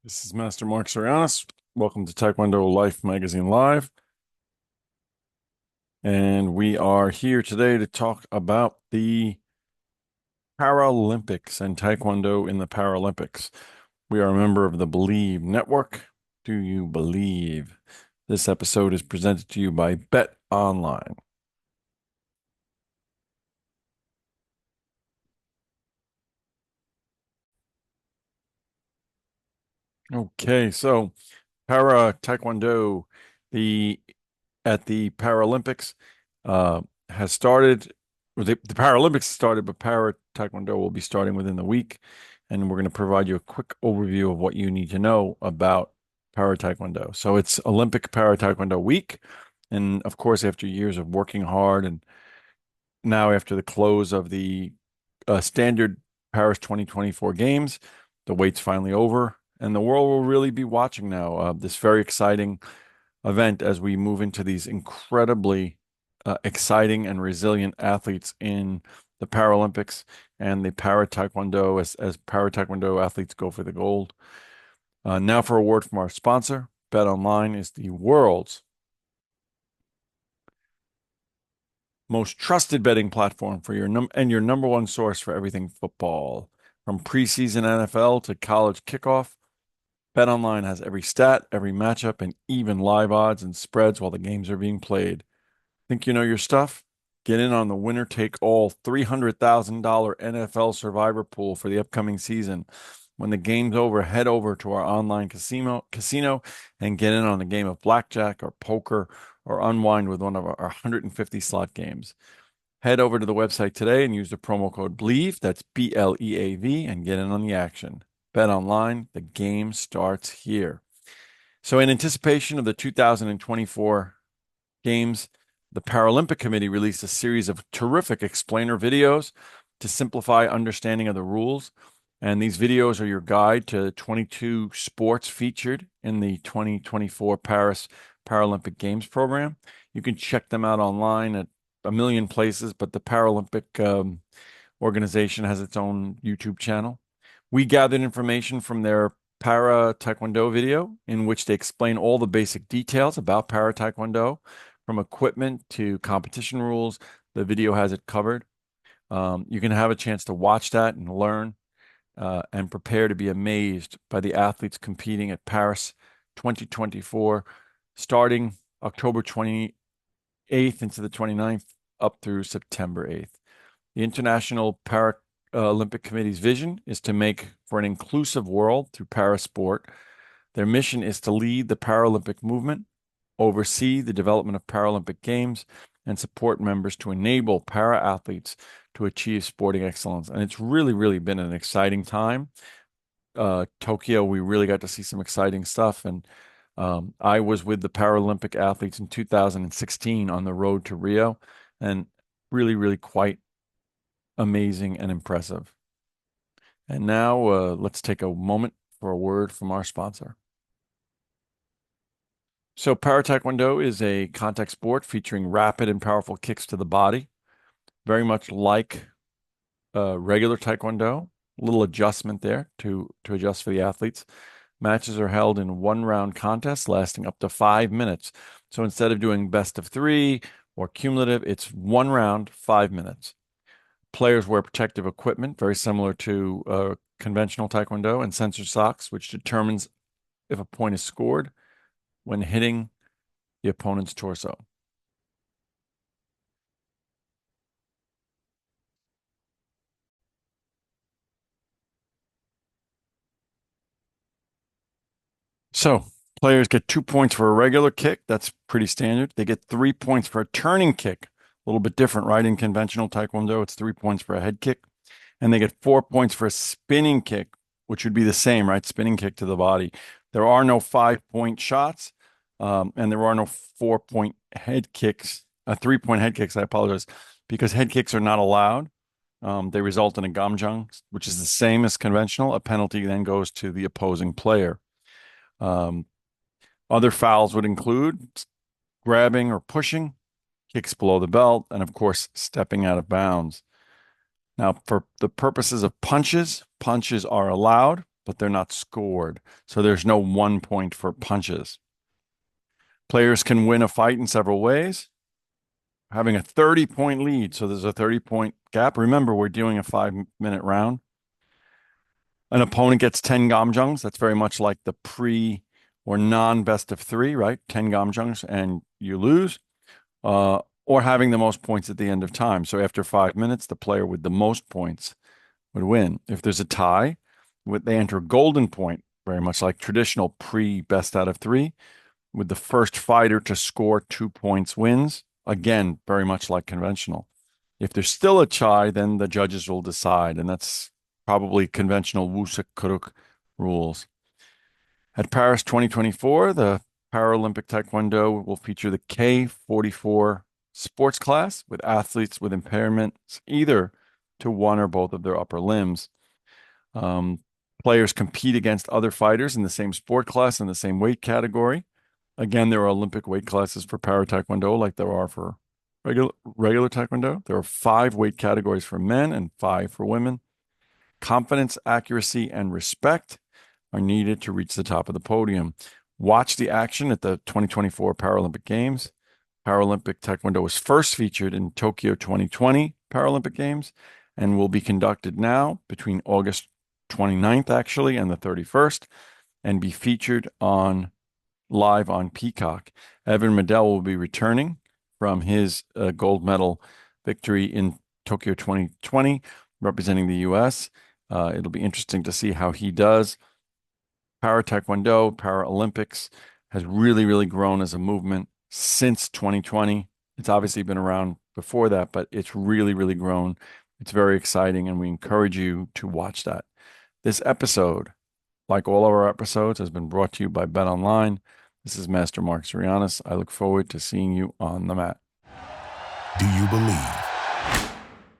This is Master Mark Sorianis. Welcome to Taekwondo Life Magazine Live. And we are here today to talk about the Paralympics and Taekwondo in the Paralympics. We are a member of the Believe Network. Do you believe? This episode is presented to you by Bet Online. Okay, so Para-Taekwondo, the at the Paralympics has started. The Paralympics started, but Para-Taekwondo will be starting within the week. And we're going to provide you a quick overview of what you need to know about Para-Taekwondo. So it's Olympic Para-Taekwondo week. And of course, after years of working hard and now after the close of the standard Paris 2024 games, the wait's finally over. And the world will really be watching now this very exciting event as we move into these incredibly exciting and resilient athletes in the Paralympics and the Para-Taekwondo as Para-Taekwondo athletes go for the gold. Now for a word from our sponsor. Bet Online is the world's most trusted betting platform for your number one source for everything football. From preseason NFL to college kickoff, BetOnline has every stat, every matchup, and even live odds and spreads while the games are being played. Think you know your stuff? Get in on the winner-take-all $300,000 NFL Survivor pool for the upcoming season. When the game's over, head over to our online casino and get in on a game of blackjack or poker or unwind with one of our 150 slot games. Head over to the website today and use the promo code BLEAV, that's BLEAV, and get in on the action. Bet online, the game starts here. So in anticipation of the 2024 games, the Paralympic Committee released a series of terrific explainer videos to simplify understanding of the rules. And these videos are your guide to 22 sports featured in the 2024 Paris Paralympic Games program. You can check them out online at a million places, but the Paralympic organization has its own YouTube channel. We gathered information from their Para-Taekwondo video in which they explain all the basic details about Para-Taekwondo, from equipment to competition rules. The video has it covered. You can have a chance to watch that and learn and prepare to be amazed by the athletes competing at Paris 2024, starting October 28th into the 29th up through September 8th. The International Paralympic Committee's vision is to make for an inclusive world through parasport. Their mission is to lead the Paralympic movement, oversee the development of Paralympic Games, and support members to enable para-athletes to achieve sporting excellence. And it's really, really been an exciting time. Tokyo, we really got to see some exciting stuff. And I was with the Paralympic athletes in 2016 on the road to Rio, and really, really quite amazing and impressive. And now let's take a moment for a word from our sponsor. So Para-Taekwondo is a contact sport featuring rapid and powerful kicks to the body, very much like regular Taekwondo. A little adjustment there to adjust for the athletes. Matches are held in one-round contests lasting up to 5 minutes. So instead of doing best of 3 or cumulative, it's one round, 5 minutes. Players wear protective equipment, very similar to conventional Taekwondo, and sensor socks, which determines if a point is scored when hitting the opponent's torso. So players get 2 points for a regular kick. That's pretty standard. They get 3 points for a turning kick. A little bit different, right? In conventional Taekwondo, it's 3 points for a head kick. And they get 4 points for a spinning kick, which would be the same, right? Spinning kick to the body. There are no 5-point shots, and there are no 4-point head kicks, 3-point head kicks, I apologize, because head kicks are not allowed. They result in a gamjang, which is the same as conventional. A penalty then goes to the opposing player. Other fouls would include grabbing or pushing, kicks below the belt, and of course, stepping out of bounds. Now, for the purposes of punches, punches are allowed, but they're not scored. So there's no 1 point for punches. Players can win a fight in several ways. Having a 30-point lead, so there's a 30-point gap. Remember, we're doing a 5-minute round. An opponent gets 10 gamjangs. That's very much like the pre or non-best of 3, right? 10 gamjangs and you lose. Or having the most points at the end of time. So after 5 minutes, the player with the most points would win. If there's a tie, they enter a golden point, very much like traditional pre-best out of 3, with the first fighter to score 2 points wins. Again, very much like conventional. If there's still a tie, then the judges will decide, and that's probably conventional Wusuk Kuruk rules. At Paris 2024, the Paralympic Taekwondo will feature the K44 sports class with athletes with impairments either to one or both of their upper limbs. Players compete against other fighters in the same sport class in the same weight category. Again, there are Olympic weight classes for Para-Taekwondo like there are for regular Taekwondo. There are 5 weight categories for men and 5 for women. Confidence, accuracy, and respect are needed to reach the top of the podium. Watch the action at the 2024 Paralympic Games. Paralympic Taekwondo was first featured in Tokyo 2020 Paralympic Games and will be conducted now between August 29th, actually, and the 31st, and be featured live on Peacock. Evan Medell will be returning from his gold medal victory in Tokyo 2020, representing the U.S. It'll be interesting to see how he does. Para-Taekwondo, Paralympics has really, really grown as a movement since 2020. It's obviously been around before that, but it's really, really grown. It's very exciting, and we encourage you to watch that. This episode, like all of our episodes, has been brought to you by BetOnline. This is Master Mark Sirianis. I look forward to seeing you on the mat. Do you believe